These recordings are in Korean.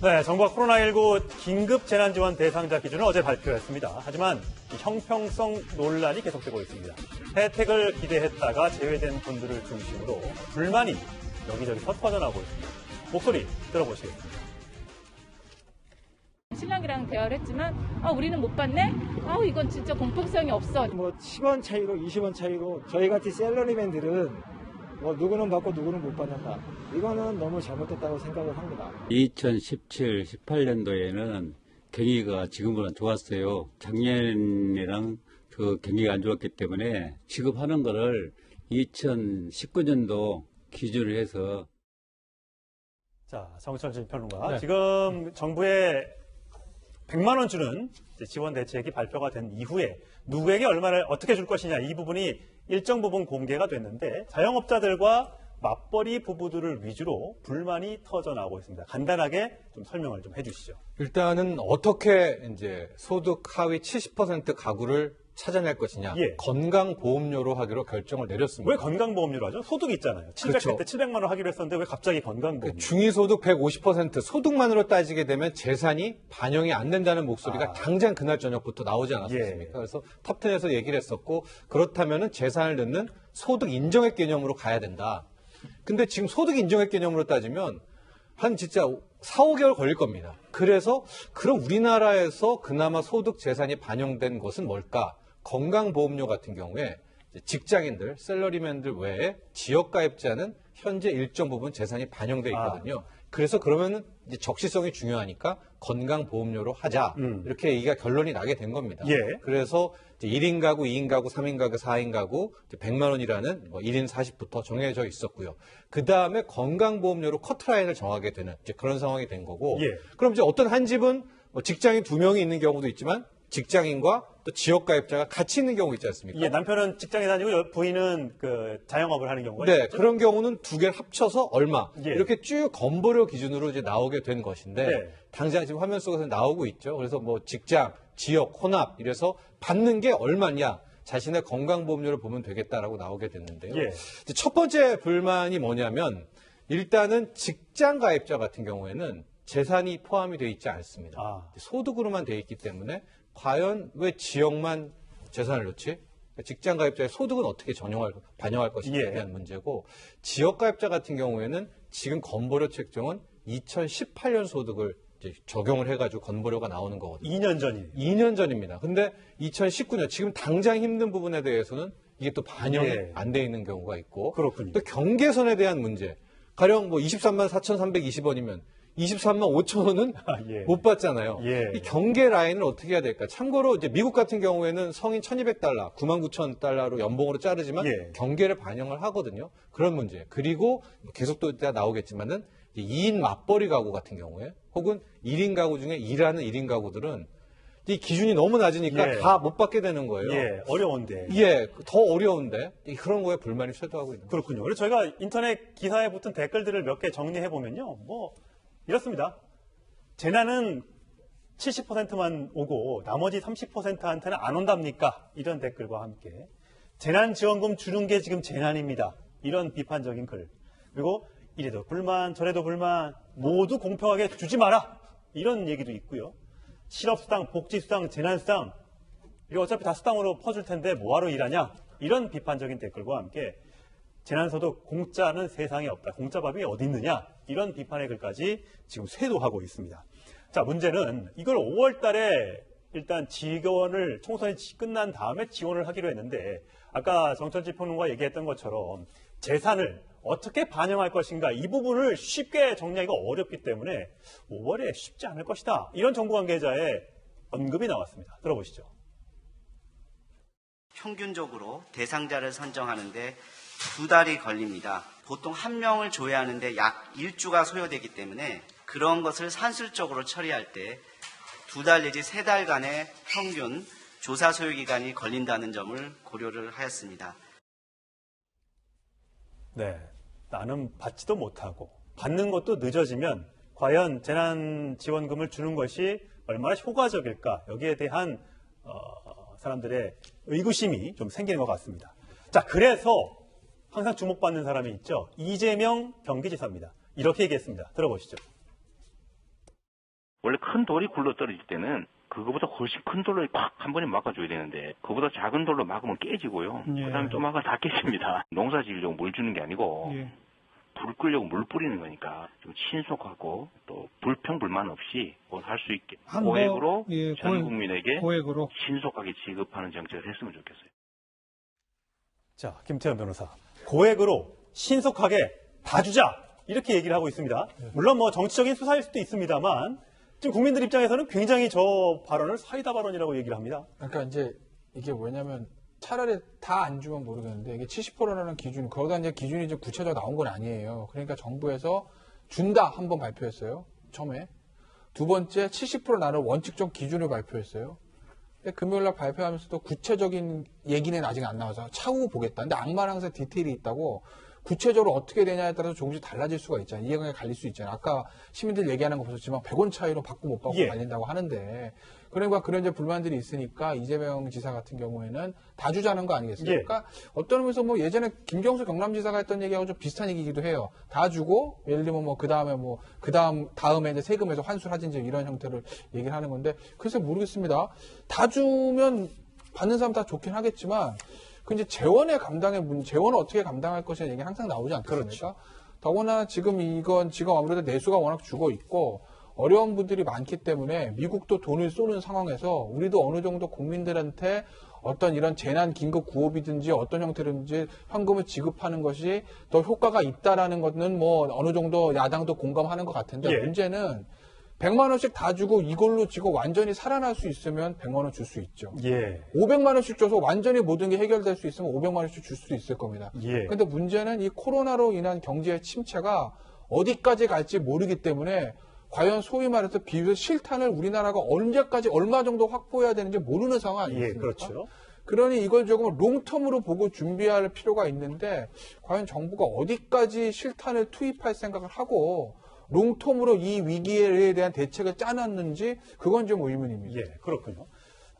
네, 정부가 코로나19 긴급 재난지원 대상자 기준을 어제 발표했습니다. 하지만 형평성 논란이 계속되고 있습니다. 혜택을 기대했다가 제외된 분들을 중심으로 불만이 여기저기 퍼져나오고 있습니다. 목소리 들어보시겠습니다. 신랑이랑 대화를 했지만 우리는 못 받네? 이건 진짜 공평성이 없어. 10원 차이로 20원 차이로 저희 같은 샐러리맨들은 누구는 받고 누구는 못 받는다. 이거는 너무 잘못됐다고 생각을 합니다. 2017, 18년도에는 경기가 지금보다 좋았어요. 작년이랑 그 경기가 안 좋았기 때문에 지급하는 거를 2019년도 기준으로 해서. 자, 정철진 평론가. 네. 지금 정부의 100만 원 주는 지원 대책이 발표가 된 이후에 누구에게 얼마를 어떻게 줄 것이냐 이 부분이 일정 부분 공개가 됐는데 자영업자들과 맞벌이 부부들을 위주로 불만이 터져나오고 있습니다. 간단하게 좀 설명을 좀 해주시죠. 일단은 어떻게 이제 소득 하위 70% 가구를 찾아낼 것이냐. 예. 건강보험료로 하기로 결정을 내렸습니다. 왜 건강보험료로 하죠? 소득이 있잖아요. 700대 그렇죠. 때 700만 원 하기로 했었는데 왜 갑자기 건강보험료? 중위소득 150% 소득만으로 따지게 되면 재산이 반영이 안 된다는 목소리가 당장 그날 저녁부터 나오지 않았습니까? 예. 그래서 탑10에서 얘기를 했었고 그렇다면 재산을 넣는 소득 인정액 개념으로 가야 된다. 근데 지금 소득 인정액 개념으로 따지면 한 진짜 4, 5개월 걸릴 겁니다. 그래서 그럼 우리나라에서 그나마 소득 재산이 반영된 것은 뭘까? 건강보험료 같은 경우에 직장인들, 샐러리맨들 외에 지역가입자는 현재 일정 부분 재산이 반영돼 있거든요. 그래서 그러면은 이제 적시성이 중요하니까 건강보험료로 하자. 이렇게 얘기가 결론이 나게 된 겁니다. 예. 그래서 이제 1인 가구, 2인 가구, 3인 가구, 4인 가구 100만 원이라는 1인 40부터 정해져 있었고요. 그 다음에 건강보험료로 커트라인을 정하게 되는 이제 그런 상황이 된 거고. 예. 그럼 이제 어떤 한 집은 직장인 2명이 있는 경우도 있지만 직장인과 또 지역가입자가 같이 있는 경우 있지 않습니까? 예, 남편은 직장에 다니고 부인은 그 자영업을 하는 경우가 네, 있죠. 그런 경우는 두 개를 합쳐서 얼마 예. 이렇게 쭉 건보료 기준으로 이제 나오게 된 것인데 네. 당장 지금 화면 속에서 나오고 있죠. 그래서 직장, 지역, 혼합 이래서 받는 게 얼마냐 자신의 건강보험료를 보면 되겠다라고 나오게 됐는데요. 예. 이제 첫 번째 불만이 뭐냐면 일단은 직장 가입자 같은 경우에는 재산이 포함이 되어 있지 않습니다. 소득으로만 되어 있기 때문에 과연 왜 지역만 재산을 넣지? 직장 가입자의 소득은 어떻게 반영할 것인지에 대한 문제고 지역 가입자 같은 경우에는 지금 건보료 책정은 2018년 소득을 이제 적용을 해가지고 건보료가 나오는 거거든요. 2년 전이에요. 2년 전입니다. 근데 2019년 지금 당장 힘든 부분에 대해서는 이게 또 반영이 안 돼 있는 경우가 있고 그렇군요. 또 경계선에 대한 문제. 가령 23만 4,320원이면 23만 5천 원은 못 받잖아요. 예. 이 경계 라인을 어떻게 해야 될까? 참고로 이제 미국 같은 경우에는 성인 1,200달러, 99,000달러로 연봉으로 자르지만 경계를 반영을 하거든요. 그런 문제. 그리고 계속 또 이따 나오겠지만은 2인 맞벌이 가구 같은 경우에 혹은 1인 가구 중에 일하는 1인 가구들은 이 기준이 너무 낮으니까 다 못 받게 되는 거예요. 예, 어려운데. 예, 더 어려운데 그런 거에 불만이 쇄도하고 있는 거죠. 그렇군요. 그래서 저희가 인터넷 기사에 붙은 댓글들을 몇 개 정리해 보면요, 이렇습니다. 재난은 70%만 오고 나머지 30%한테는 안 온답니까? 이런 댓글과 함께 재난지원금 주는 게 지금 재난입니다. 이런 비판적인 글. 그리고 이래도 불만 저래도 불만 모두 공평하게 주지 마라. 이런 얘기도 있고요. 실업수당, 복지수당, 재난수당 이거 어차피 다 수당으로 퍼줄 텐데 뭐하러 일하냐? 이런 비판적인 댓글과 함께 재난소득 공짜는 세상에 없다. 공짜밥이 어디 있느냐? 이런 비판의 글까지 지금 쇄도하고 있습니다. 자, 문제는 이걸 5월 달에 일단 지원을 총선이 끝난 다음에 지원을 하기로 했는데 아까 정철지 평론가 얘기했던 것처럼 재산을 어떻게 반영할 것인가 이 부분을 쉽게 정리하기가 어렵기 때문에 5월에 쉽지 않을 것이다. 이런 정부 관계자의 언급이 나왔습니다. 들어보시죠. 평균적으로 대상자를 선정하는데 2달이 걸립니다. 보통 한 명을 조회하는데 약 1주가 소요되기 때문에 그런 것을 산술적으로 처리할 때 2달 내지 3달간의 평균 조사 소요 기간이 걸린다는 점을 고려를 하였습니다. 네, 나는 받지도 못하고 받는 것도 늦어지면 과연 재난지원금을 주는 것이 얼마나 효과적일까 여기에 대한 사람들의 의구심이 좀 생기는 것 같습니다. 자, 그래서 항상 주목받는 사람이 있죠. 이재명 경기지사입니다. 이렇게 얘기했습니다. 들어보시죠. 큰 돌이 굴러 떨어질 때는 그거보다 훨씬 큰 돌로 팍 한 번에 막아줘야 되는데 그거보다 작은 돌로 막으면 깨지고요. 예. 그다음에 또 막아 다 깨집니다. 농사 지으려고 물 주는 게 아니고 예. 불 끄려고 물 뿌리는 거니까 좀 신속하고 또 불평불만 없이 할 수 있게 고액으로 전 국민에게 고액으로 신속하게 지급하는 정책을 했으면 좋겠어요. 자, 김태현 변호사. 고액으로 신속하게 다 주자. 이렇게 얘기를 하고 있습니다. 물론 뭐 정치적인 수사일 수도 있습니다만 지금 국민들 입장에서는 굉장히 저 발언을 사이다 발언이라고 얘기를 합니다. 그러니까 이제 이게 뭐냐면 차라리 다 안 주면 모르겠는데 이게 70%라는 기준, 거기다 이제 기준이 이제 구체적으로 나온 건 아니에요. 그러니까 정부에서 준다 한 번 발표했어요. 처음에. 두 번째 70% 나는 원칙적 기준을 발표했어요. 근데 금요일날 발표하면서도 구체적인 얘기는 아직 안 나와서 차후 보겠다. 근데 악마는 항상 디테일이 있다고 구체적으로 어떻게 되냐에 따라서 조금씩 달라질 수가 있잖아요. 이해관계 갈릴 수 있잖아요. 아까 시민들 얘기하는 거 보셨지만 100원 차이로 받고 못 받고 예. 갈린다고 하는데 그러니까 그런 이제 불만들이 있으니까 이재명 지사 같은 경우에는 다 주자는 거 아니겠어요? 예. 그러니까 어떤 의미에서 뭐 예전에 김경수 경남지사가 했던 얘기하고 좀 비슷한 얘기이기도 해요. 다 주고 예를 들면 뭐 다음에 이제 세금에서 환수하든지 이런 형태를 얘기를 하는 건데 글쎄 모르겠습니다. 다 주면 받는 사람 다 좋긴 하겠지만 그 이제 재원의 감당의 재원을 어떻게 감당할 것이냐는 얘기 항상 나오지 않겠습니까? 그렇죠. 더구나 지금 아무래도 내수가 워낙 죽어 있고 어려운 분들이 많기 때문에 미국도 돈을 쏘는 상황에서 우리도 어느 정도 국민들한테 어떤 이런 재난 긴급 구호비든지 어떤 형태든지 현금을 지급하는 것이 더 효과가 있다라는 것은 뭐 어느 정도 야당도 공감하는 것 같은데 예. 문제는 100만 원씩 다 주고 이걸로 지금 완전히 살아날 수 있으면 100만 원 줄 수 있죠. 예. 500만 원씩 줘서 완전히 모든 게 해결될 수 있으면 500만 원씩 줄 수도 있을 겁니다. 예. 근데 문제는 이 코로나로 인한 경제의 침체가 어디까지 갈지 모르기 때문에 과연 소위 말해서 비유의 실탄을 우리나라가 언제까지 얼마 정도 확보해야 되는지 모르는 상황 아니겠습니까? 예, 그렇죠. 그러니 이걸 조금 롱텀으로 보고 준비할 필요가 있는데 과연 정부가 어디까지 실탄을 투입할 생각을 하고 롱텀으로 이 위기에 대한 대책을 짜놨는지 그건 좀 의문입니다. 예, 그렇군요.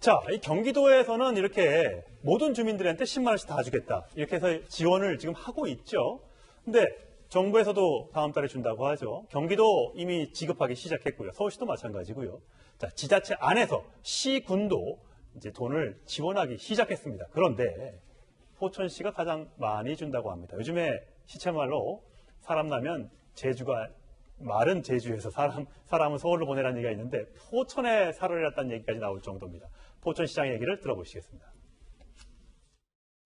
자, 이 경기도에서는 이렇게 모든 주민들한테 10만 원씩 다 주겠다. 이렇게 해서 지원을 지금 하고 있죠. 근데 정부에서도 다음 달에 준다고 하죠. 경기도 이미 지급하기 시작했고요. 서울시도 마찬가지고요. 자, 지자체 안에서 시군도 이제 돈을 지원하기 시작했습니다. 그런데 포천시가 가장 많이 준다고 합니다. 요즘에 시체말로 사람 나면 제주가 마른 제주에서 사람은 서울로 보내라는 얘기가 있는데 포천에 살을 잃었다는 얘기까지 나올 정도입니다. 포천시장 얘기를 들어보시겠습니다.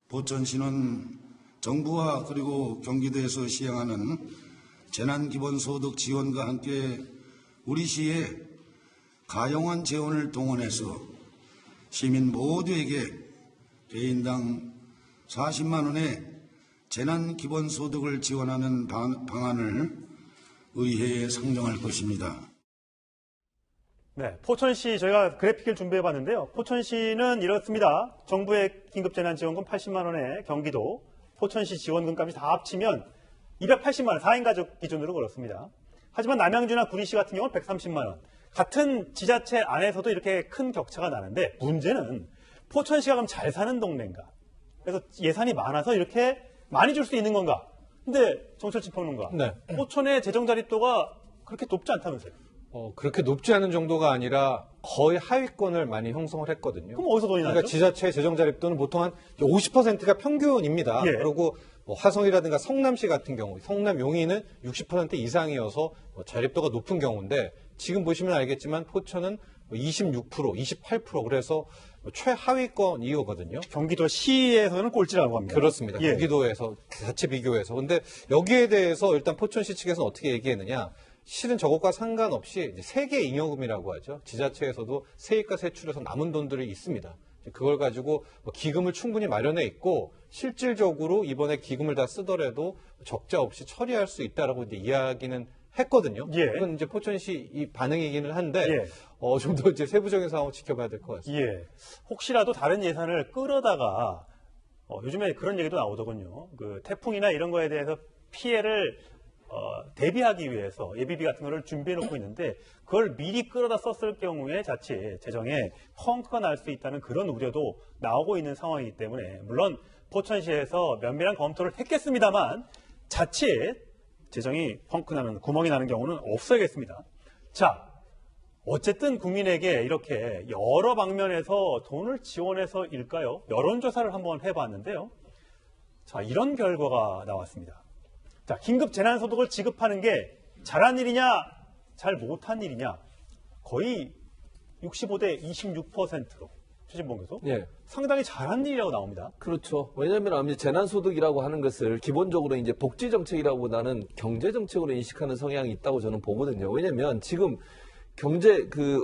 포천시는 정부와 그리고 경기도에서 시행하는 재난기본소득 지원과 함께 우리 시에 가용한 재원을 동원해서 시민 모두에게 개인당 40만 원의 재난기본소득을 지원하는 방안을 의회에 상정할 것입니다. 네, 포천시 저희가 그래픽을 준비해봤는데요. 포천시는 이렇습니다. 정부의 긴급재난지원금 80만 원에 경기도, 포천시 지원금까지 다 합치면 280만 원, 4인 가족 기준으로 그렇습니다. 하지만 남양주나 구리시 같은 경우는 130만 원. 같은 지자체 안에서도 이렇게 큰 격차가 나는데 문제는 포천시가 그럼 잘 사는 동네인가? 그래서 예산이 많아서 이렇게 많이 줄 수 있는 건가? 근데 정철진 평론가, 네. 포천의 재정자립도가 그렇게 높지 않다면서요? 그렇게 높지 않은 정도가 아니라 거의 하위권을 많이 형성을 했거든요. 그럼 어디서 돈이 나죠? 그러니까 지자체의 재정자립도는 보통 한 50%가 평균입니다. 예. 그리고 뭐 화성이라든가 성남시 같은 경우, 성남 용인은 60% 이상이어서 자립도가 높은 경우인데 지금 보시면 알겠지만 포천은 26%, 28% 그래서 최하위권이거든요. 경기도 시에서는 꼴찌라고 합니다. 그렇습니다. 예. 경기도에서 자체 비교해서. 근데 여기에 대해서 일단 포천시 측에서는 어떻게 얘기했느냐. 실은 저것과 상관없이 세계 잉여금이라고 하죠. 지자체에서도 세입과 세출에서 남은 돈들이 있습니다. 그걸 가지고 기금을 충분히 마련해 있고 실질적으로 이번에 기금을 다 쓰더라도 적자 없이 처리할 수 있다라고 이제 이야기는 했거든요. 예. 이건 이제 포천시 이 반응이기는 한데 예. 좀 더 이제 세부적인 상황을 지켜봐야 될 것 같습니다. 예. 혹시라도 다른 예산을 끌어다가 요즘에 그런 얘기도 나오더군요. 그 태풍이나 이런 거에 대해서 피해를 대비하기 위해서 예비비 같은 거를 준비해 놓고 있는데 그걸 미리 끌어다 썼을 경우에 자칫 재정에 펑크가 날 수 있다는 그런 우려도 나오고 있는 상황이기 때문에 물론 포천시에서 면밀한 검토를 했겠습니다만 자칫 재정이 펑크 나는 구멍이 나는 경우는 없어야겠습니다. 자, 어쨌든 국민에게 이렇게 여러 방면에서 돈을 지원해서일까요? 여론조사를 한번 해봤는데요. 자, 이런 결과가 나왔습니다. 자, 긴급 재난소득을 지급하는 게 잘한 일이냐, 잘 못한 일이냐, 거의 65대 26%로 최진봉 교수. 예. 상당히 잘한 일이라고 나옵니다. 그렇죠. 왜냐하면 재난소득이라고 하는 것을 기본적으로 이제 복지정책이라고보다는 경제정책으로 인식하는 성향이 있다고 저는 보거든요. 왜냐하면 지금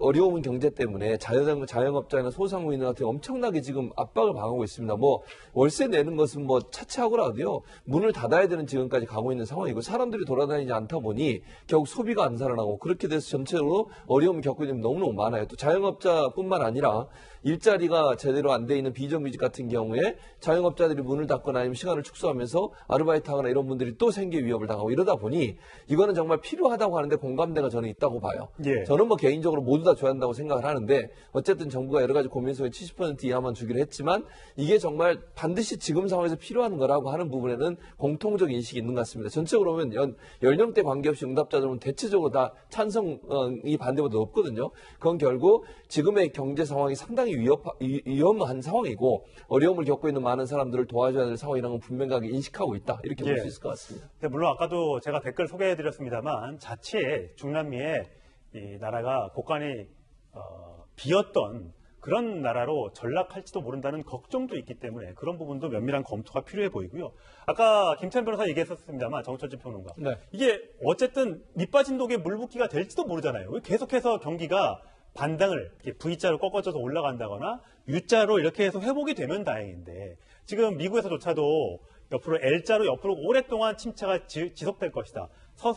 어려운 경제 때문에 자영업자나 소상공인들한테 엄청나게 지금 압박을 당하고 있습니다. 뭐, 월세 내는 것은 뭐 차치하고라도요, 문을 닫아야 되는 지금까지 가고 있는 상황이고, 사람들이 돌아다니지 않다 보니, 결국 소비가 안 살아나고, 그렇게 돼서 전체적으로 어려움을 겪고 있는 분 너무너무 많아요. 또 자영업자뿐만 아니라, 일자리가 제대로 안 돼 있는 비정규직 같은 경우에 자영업자들이 문을 닫거나 아니면 시간을 축소하면서 아르바이트 하거나 이런 분들이 또 생계 위협을 당하고 이러다 보니 이거는 정말 필요하다고 하는데 공감대가 저는 있다고 봐요. 예. 저는 뭐 개인적으로 모두 다 줘야 한다고 생각을 하는데 어쨌든 정부가 여러 가지 고민 속에 70% 이하만 주기로 했지만 이게 정말 반드시 지금 상황에서 필요한 거라고 하는 부분에는 공통적 인식이 있는 것 같습니다. 전체적으로 보면 연령대 관계없이 응답자들은 대체적으로 다 찬성이 반대보다 높거든요. 그건 결국 지금의 경제 상황이 상당히 위험한 상황이고 어려움을 겪고 있는 많은 사람들을 도와줘야 될 상황이라는 걸 분명하게 인식하고 있다. 이렇게 볼 수 있을 것 같습니다. 네, 물론 아까도 제가 댓글 소개해드렸습니다만 자칫 중남미의 이 나라가 곳간이 비었던 그런 나라로 전락할지도 모른다는 걱정도 있기 때문에 그런 부분도 면밀한 검토가 필요해 보이고요. 아까 김찬 변호사 얘기했었습니다만 정철진 평론가. 네. 이게 어쨌든 밑빠진 독에 물붓기가 될지도 모르잖아요. 계속해서 경기가 반등을 V자로 꺾어져서 올라간다거나 U자로 이렇게 해서 회복이 되면 다행인데 지금 미국에서조차도 옆으로 L자로 옆으로 오랫동안 침체가 지속될 것이다.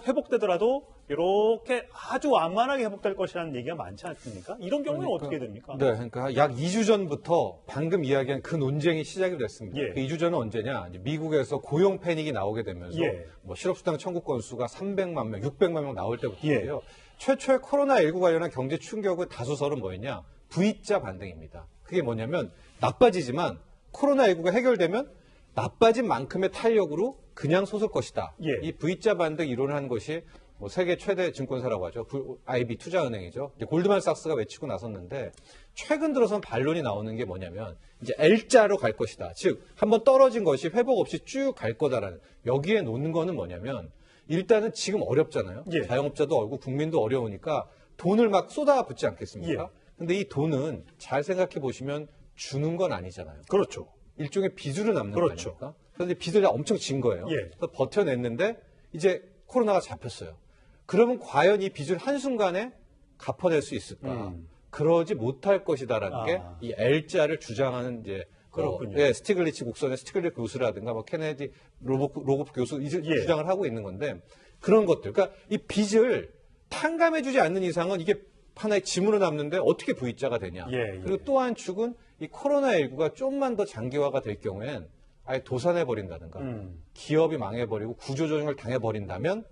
회복되더라도 이렇게 아주 완만하게 회복될 것이라는 얘기가 많지 않습니까? 이런 경우는 어떻게 됩니까? 네, 그러니까 약 2주 전부터 방금 이야기한 그 논쟁이 시작이 됐습니다. 예. 그 2주 전은 언제냐? 이제 미국에서 고용 패닉이 나오게 되면서 예. 뭐 실업수당 청구 건수가 300만 명, 600만 명 나올 때부터예요. 예. 최초의 코로나19 관련한 경제 충격의 다수설은 뭐였냐? V자 반등입니다. 그게 뭐냐면 나빠지지만 코로나19가 해결되면 나빠진 만큼의 탄력으로 그냥 솟을 것이다. 예. 이 V자 반등 이론을 한 것이 뭐 세계 최대 증권사라고 하죠. IB 투자은행이죠. 골드만삭스가 외치고 나섰는데 최근 들어선 반론이 나오는 게 뭐냐면 이제 L자로 갈 것이다. 즉 한번 떨어진 것이 회복 없이 쭉 갈 거다라는 여기에 놓는 거는 뭐냐면 일단은 지금 어렵잖아요. 예. 자영업자도 어렵고 국민도 어려우니까 돈을 막 쏟아붓지 않겠습니까? 예. 근데 이 돈은 잘 생각해 보시면 주는 건 아니잖아요. 그렇죠. 일종의 빚으로 남는 그렇죠. 거 아닙니까? 그런데 빚을 엄청 진 거예요. 예. 그래서 버텨냈는데 이제 코로나가 잡혔어요. 그러면 과연 이 빚을 한순간에 갚아낼 수 있을까? 그러지 못할 것이다라는 게 이 L자를 주장하는 이제 그렇군요. 스티글리츠 국선의 스티글리츠 교수라든가 뭐 케네디 로고프 교수 주장을 하고 있는 건데 그런 것들. 그러니까 이 빚을 탕감해주지 않는 이상은 이게 하나의 짐으로 남는데 어떻게 V자가 되냐. 그리고 또 한 축은 이 코로나19가 좀만 더 장기화가 될 경우엔 아예 도산해버린다든가 기업이 망해버리고 구조조정을 당해버린다면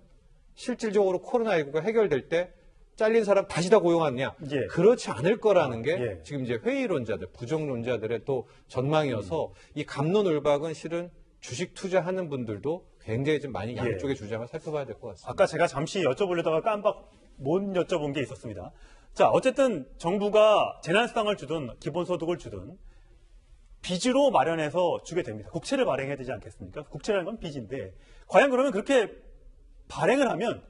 실질적으로 코로나19가 해결될 때 잘린 사람 다시 다 고용하느냐? 예. 그렇지 않을 거라는 게 예. 지금 이제 회의론자들, 부정론자들의 또 전망이어서 이 갑론을박은 실은 주식 투자하는 분들도 굉장히 좀 많이 양쪽의 주장을 살펴봐야 될 것 같습니다. 아까 제가 잠시 여쭤보려다가 깜빡 못 여쭤본 게 있었습니다. 자, 어쨌든 정부가 재난수당을 주든 기본소득을 주든 빚으로 마련해서 주게 됩니다. 국채를 발행해야 되지 않겠습니까? 국채라는 건 빚인데 과연 그러면 그렇게 발행을 하면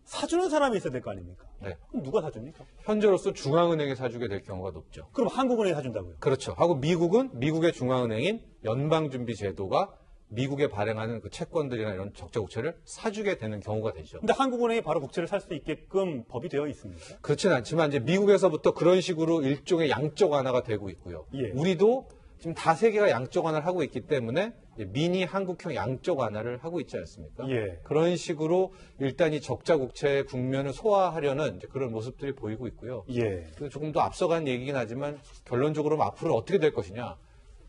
사주는 사람이 있어야 될 거 아닙니까? 네. 그럼 누가 사줍니까? 현재로서 중앙은행에 사주게 될 경우가 높죠. 그럼 한국은행이 사준다고요? 그렇죠. 하고 미국은 미국의 중앙은행인 연방준비제도가 미국에 발행하는 그 채권들이나 이런 적자국채를 사주게 되는 경우가 되죠. 근데 한국은행이 바로 국채를 살 수 있게끔 법이 되어 있습니까? 그렇진 않지만 이제 미국에서부터 그런 식으로 일종의 양적 완화가 되고 있고요. 예. 우리도 지금 다 세계가 양적 완화를 하고 있기 때문에 미니 한국형 양적 완화를 하고 있지 않습니까? 예. 그런 식으로 일단 이 적자 국채의 국면을 소화하려는 이제 그런 모습들이 보이고 있고요. 예. 그래서 조금 더 앞서간 얘기긴 하지만 결론적으로 앞으로 어떻게 될 것이냐.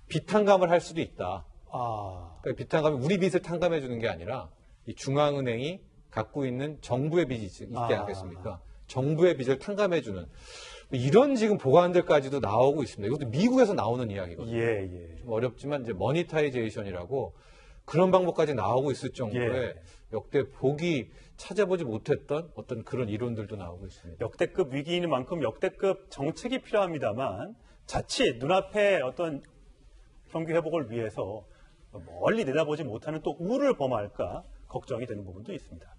빚 탕감을 할 수도 있다. 그러니까 빚 탕감이 우리 빚을 탕감해 주는 게 아니라 이 중앙은행이 갖고 있는 정부의 빚이 있지 않겠습니까? 정부의 빚을 탕감해 주는 이런 지금 보관들까지도 나오고 있습니다. 이것도 미국에서 나오는 이야기거든요. 예. 좀 어렵지만 이제 머니타이제이션이라고 그런 방법까지 나오고 있을 정도의 예. 역대 보기 찾아보지 못했던 어떤 그런 이론들도 나오고 있습니다. 역대급 위기인 만큼 역대급 정책이 필요합니다만 자칫 눈앞에 어떤 경기 회복을 위해서 멀리 내다보지 못하는 또 우를 범할까 걱정이 되는 부분도 있습니다.